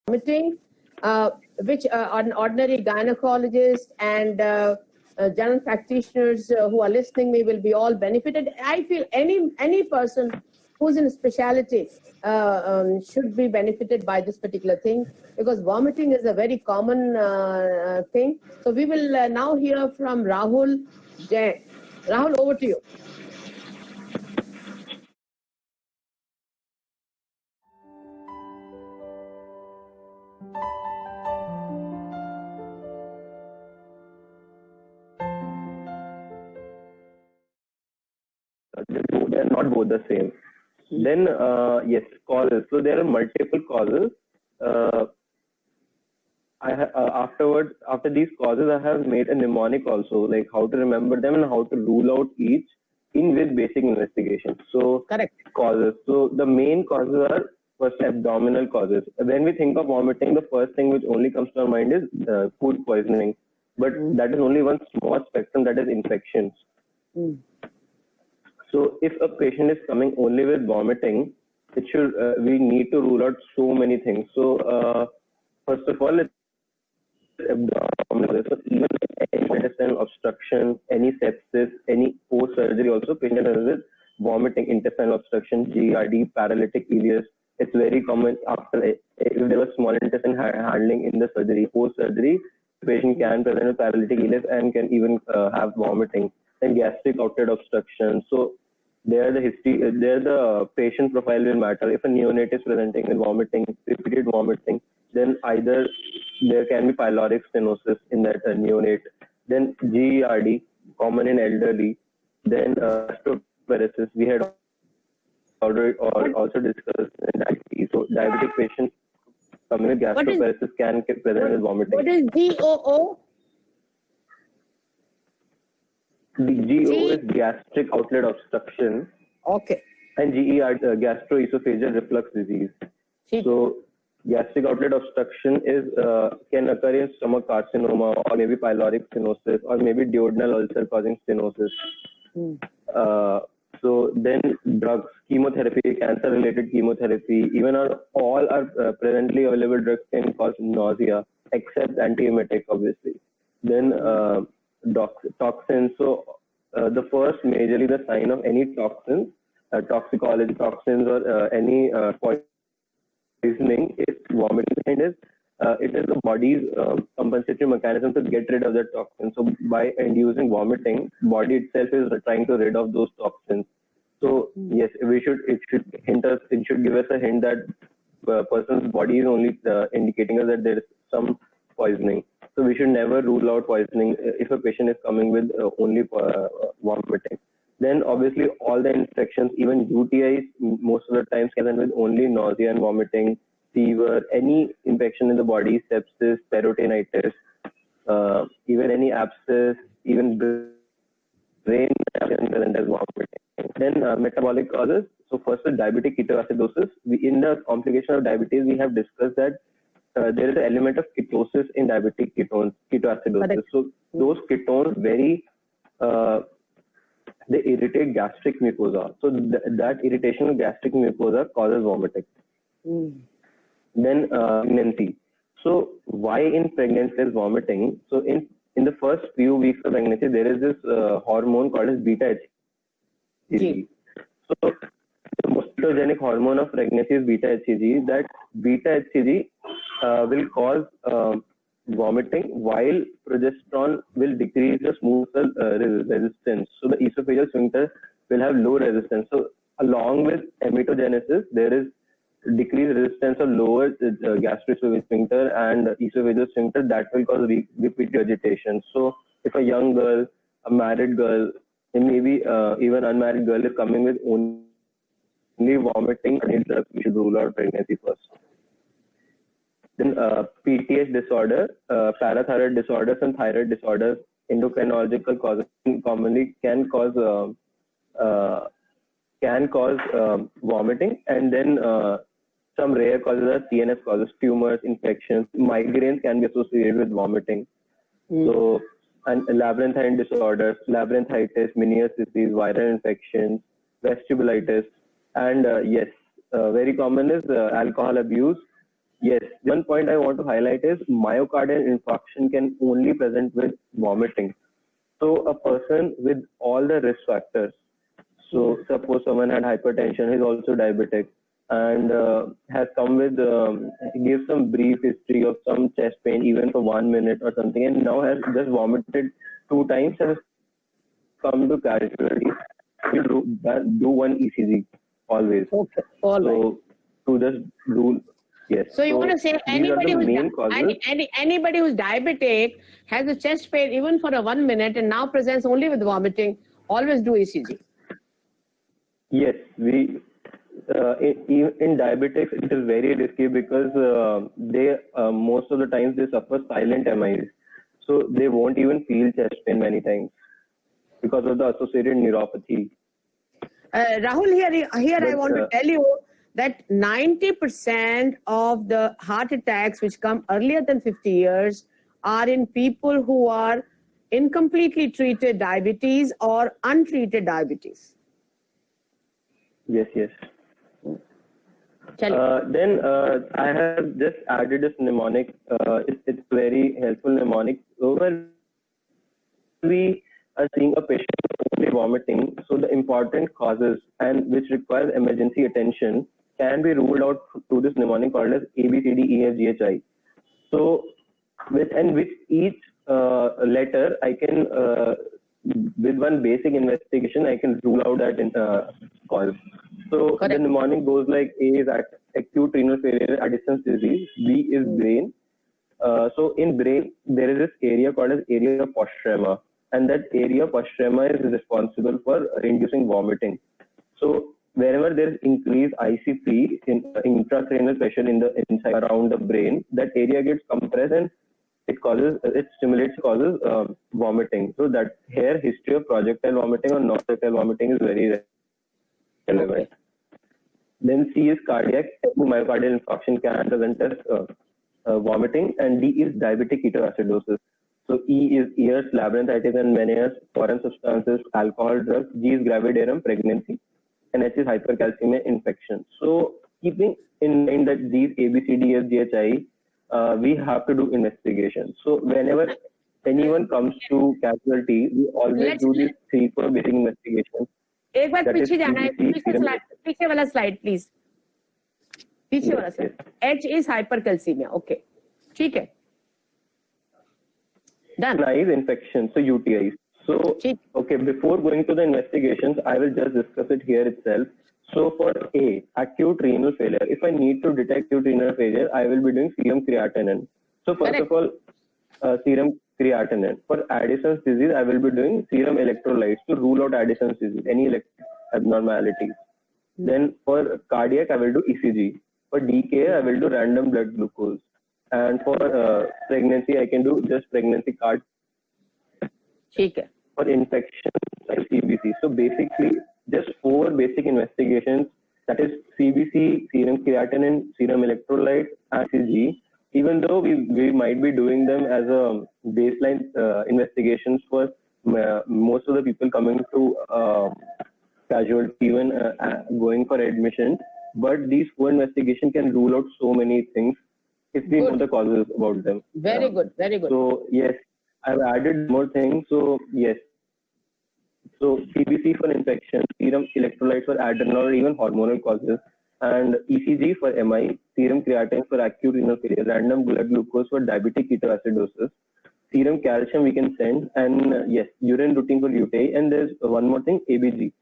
vomiting, which an ordinary gynecologist and general practitioners who are listening me will be all benefited. I feel any person who's in specialty should be benefited by this particular thing, because vomiting is a very common thing. So we will now hear from Rahul Jain. Rahul, over to you. They're not both the same. Then, yes, causes. So there are multiple causes. Afterwards, after these causes, I have made a mnemonic also, like how to remember them and how to rule out each in with basic investigation. So, correct causes. So the main causes are first abdominal causes. When we think of vomiting, the first thing which only comes to our mind is food poisoning. But that is only one small spectrum, that is infections. So if a patient is coming only with vomiting, it should we need to rule out so many things. So first of all, it's abdominal. So even any intestinal obstruction, any sepsis, any post-surgery also, patient with vomiting, intestinal obstruction, GERD, paralytic ileus. It's very common after if there was small intestine handling in the surgery. Post-surgery, patient can present with paralytic ileus and can even have vomiting. And gastric outlet obstruction. So there the history, there the patient profile will matter. If a neonate is presenting with vomiting, repeated vomiting, then either there can be pyloric stenosis in that neonate. Then GERD, common in elderly. Then gastroparesis, we had also discussed in diabetes. So diabetic patients coming with gastroparesis can present with vomiting. What is GOO? The GO is gastric outlet obstruction. Okay. And GERD, gastroesophageal reflux disease. So gastric outlet obstruction is can occur in stomach carcinoma or maybe pyloric stenosis or maybe duodenal ulcer causing stenosis. So then drugs, chemotherapy, cancer-related chemotherapy, even all are presently available drugs can cause nausea, except antiemetic, obviously. Then toxins. So the first majorly the sign of any toxins, toxicology toxins or any poisoning is vomiting. And it is the body's compensatory mechanism to get rid of the toxin. So by inducing vomiting, body itself is trying to rid of those toxins. So yes, it should give us a hint that person's body is only indicating us that there is some poisoning. So we should never rule out poisoning if a patient is coming with only vomiting. Then obviously all the infections, even UTIs, most of the times can end with only nausea and vomiting, fever, any infection in the body, sepsis, peritonitis, even any abscess, even brain present as vomiting. Then metabolic causes. So first is diabetic ketoacidosis. In the complication of diabetes, we have discussed that there is an element of ketosis in diabetic ketoacidosis. So those ketones they irritate gastric mucosa. So that irritation of gastric mucosa causes vomiting. Then pregnancy. So why in pregnancy is vomiting? So in the first few weeks of pregnancy, there is this hormone called as beta-HCG. So the most pathogenic hormone of pregnancy is beta-HCG. That beta-HCG will cause vomiting, while progesterone will decrease the smooth cell resistance. So the esophageal sphincter will have low resistance. So along with emetogenesis, there is decreased resistance of lower gastroesophageal sphincter and esophageal sphincter that will cause repeat regurgitation. So if a young girl, a married girl, and maybe even unmarried girl is coming with only vomiting, we should rule out pregnancy first. Then PTH disorder, parathyroid disorders and thyroid disorders, endocrinological causes commonly can cause vomiting, and then some rare causes are CNS causes, tumors, infections, migraines can be associated with vomiting. So, and labyrinthine disorders, labyrinthitis, Meniere's disease, viral infections, vestibulitis, and yes, very common is alcohol abuse, yes, one point I want to highlight is myocardial infarction can only present with vomiting. So a person with all the risk factors, so suppose someone had hypertension, is also diabetic, and has come with gives some brief history of some chest pain even for 1 minute or something, and now has just vomited 2 times and has come to casualty. You do one ECG always. Okay, all right. So to just do, yes. So you want to say these are anybody the who's main causes. anybody who's diabetic has a chest pain even for a 1 minute and now presents only with vomiting, always do ECG. Yes, we in diabetics it is very risky because they most of the times they suffer silent MIs, so they won't even feel chest pain many times because of the associated neuropathy. Rahul, here I But want to tell you that 90% of the heart attacks which come earlier than 50 years are in people who are incompletely treated diabetes or untreated diabetes. yes, yes. Then I have just added this mnemonic. It's very helpful mnemonic. So when we are seeing a patient only vomiting, so the important causes and which requires emergency attention can be ruled out through this mnemonic called as ABCDEFGHI. So with each letter, I can with one basic investigation, I can rule out that cause. So Correct. the mnemonic goes like: A is acute renal failure, Addison's disease. B is brain. So in brain, there is this area called as area of postrema, and that area of postrema is responsible for inducing vomiting. So wherever there is increased IC3 in intracranial pressure in the inside around the brain, that area gets compressed and it stimulates, causes vomiting. So that here history of projectile vomiting or non-projectile vomiting is very relevant. Okay. Then C is cardiac. Myocardial infarction can present as vomiting, and D is diabetic ketoacidosis. So E is ears, labyrinthitis and meninges, foreign substances, alcohol, drugs. G is gravidarum, pregnancy, and H is hypercalcemia, infection. So keeping in mind that these A, B, C, D, F, G, H, I, we have to do investigation. So whenever anyone comes to casualty, we always do these 3-4 basic investigations. एक बार पीछे जाना है, पीछे वाला slide please. पीछे वाला slide. H is hypercalcemia. Okay. ठीक है. Done. I is infection, so UTIs. So, okay, before going to the investigations, I will just discuss it here itself. So for A, acute renal failure, if I need to detect acute renal failure, I will be doing serum creatinine. So first of all, serum creatinine. For Addison's disease, I will be doing serum electrolytes to rule out Addison's disease, any abnormalities. Then for cardiac, I will do ECG. For DKA, I will do random blood glucose. And for pregnancy, I can do just pregnancy card. Okay. For infection, like CBC. So basically, just 4 basic investigations, that is CBC, serum creatinine, serum electrolyte, and ECG. Even though we might be doing them as a baseline investigations for most of the people coming to casualty, even going for admission, but these 4 investigations can rule out so many things if we know the causes about them. Very good, very good. So yes, I've added more things. So yes, so CBC for infection, serum electrolytes for adrenal or even hormonal causes, and ECG for MI, serum creatinine for acute renal failure, random blood glucose for diabetic ketoacidosis, serum calcium we can send, and yes, urine routine for UTI, and there's one more thing, ABG.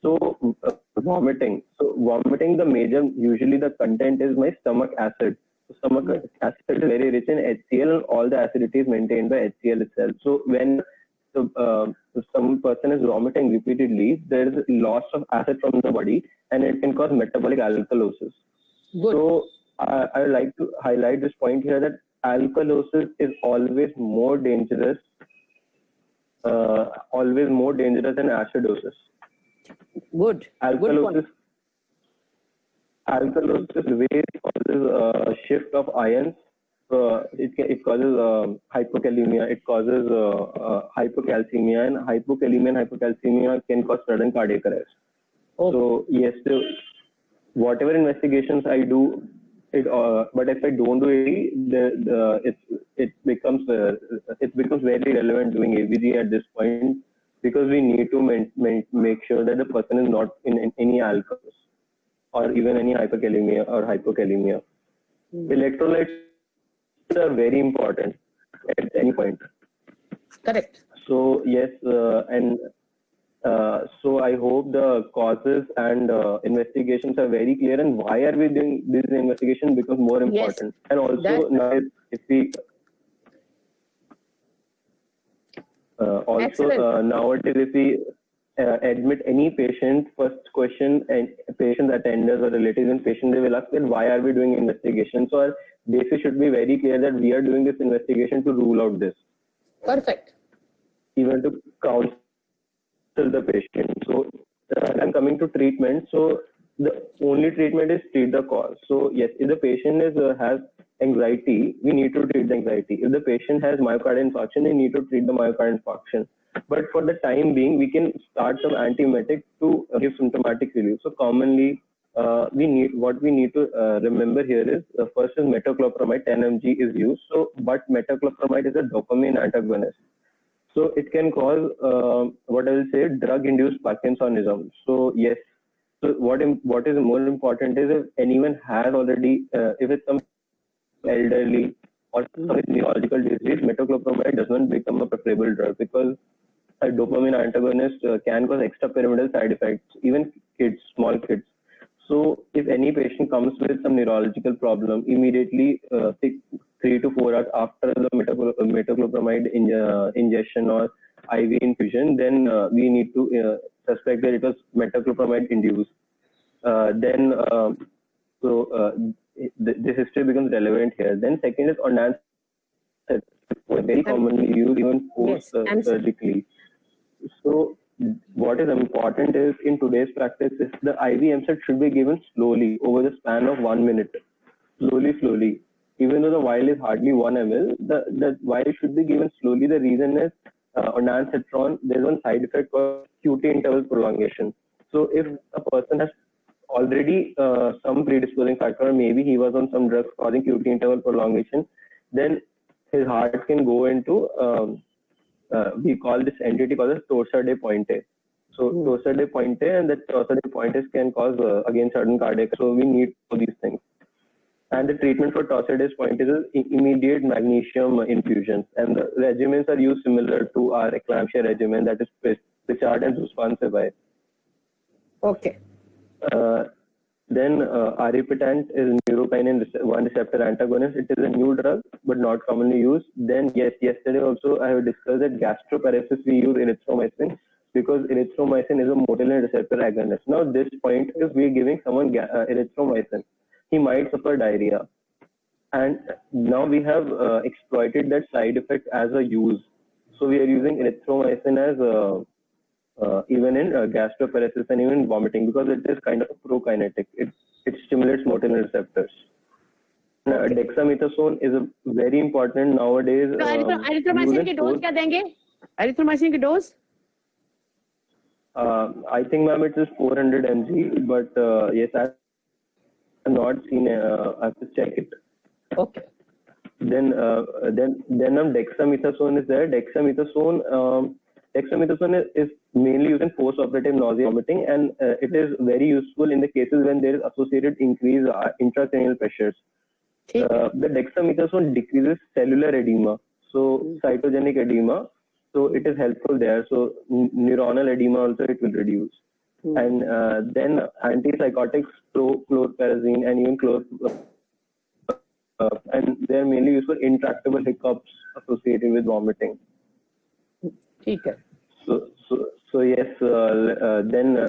So vomiting. So vomiting, the major, usually the content is my stomach acid. So stomach acid is very rich in HCl, and all the acidity is maintained by HCl itself. So when some person is vomiting repeatedly, there is loss of acid from the body, and it can cause metabolic alkalosis. Good. So I would like to highlight this point here that alkalosis is always more dangerous than acidosis. Good. Alkalosis ways causes a shift of ions. It causes hypokalemia. It causes hypocalcemia, and hypokalemia and hypocalcemia can cause sudden cardiac arrest. So yes, so whatever investigations I do but if I don't do ABG, it becomes very relevant doing ABG at this point, because we need to make sure that the person is not in any alcohols or even any hyperkalemia or hypokalemia. Electrolytes are very important at any point. Correct. So yes, so I hope the causes and investigations are very clear, and why are we doing this investigation becomes more important. Yes, and also now if we nowadays if we admit any patient, first question and patient attenders or relatives and patient, they will ask that why are we doing investigation. So our basis should be very clear that we are doing this investigation to rule out this. Perfect. Even to counsel the patient. So I'm coming to treatment. So the only treatment is treat the cause. So yes, if the patient has anxiety, we need to treat the anxiety. If the patient has myocardial infarction, we need to treat the myocardial infarction. But for the time being, we can start some antiemetic to give symptomatic relief. So commonly, we need to remember here is first is metoclopramide 10 mg is used. So, but metoclopramide is a dopamine antagonist. So it can cause what I will say drug-induced Parkinsonism. So yes. So what is more important is if anyone has already, if it's some elderly or some neurological disease, metoclopramide does not become a preferable drug, because a dopamine antagonist can cause extrapyramidal side effects, even kids, small kids. So if any patient comes with some neurological problem, immediately 3 to 4 hours after the metoclopramide ingestion or IV infusion, then we need to suspect that it was metoclopramide induced. This history becomes relevant here. Then second is ondansetron, very commonly used even post-surgically. So what is important is in today's practice is the IV MSAT should be given slowly over the span of 1 minute. Slowly. Even though the vial is hardly 1 ml, the vial should be given slowly. The reason is ondansetron, there's one side effect called QT interval prolongation. So if a person has already some predisposing factor, or maybe he was on some drugs causing QT interval prolongation, then his heart can go into we call this entity called as torsa de pointe. So torsa de pointe, and that torsa de pointe can cause again sudden cardiac. So we need all these things. And the treatment for torsa de pointe is immediate magnesium infusions, and the regimens are used similar to our eclampsia regimen, that is Prichard and Suspensivir. Okay. Then aripitant is neurokinin 1 receptor antagonist. It is a new drug, but not commonly used. Then yes, yesterday also I have discussed that gastroparesis we use erythromycin, because erythromycin is a motilin receptor agonist. Now this point is we are giving someone erythromycin, he might suffer diarrhea, and now we have exploited that side effect as a use. So we are using erythromycin as even in gastroparesis and even vomiting, because it is kind of a prokinetic. It stimulates motilin receptors. Dexamethasone is a very important nowadays. Erythromycin की dose क्या देंगे? Erythromycin की dose? I think, ma'am, it is 400 mg, but yes, I have not seen. I have to check it. Okay. Then dexamethasone is there. Dexamethasone is mainly used in post-operative nausea vomiting, and it is very useful in the cases when there is associated increased intracranial pressures. The dexamethasone decreases cellular edema, so cytogenic edema, so it is helpful there. So neuronal edema also it will reduce. And then antipsychotics, chlorperazine and even and they are mainly used for intractable hiccups associated with vomiting. ठीक है. So yes, then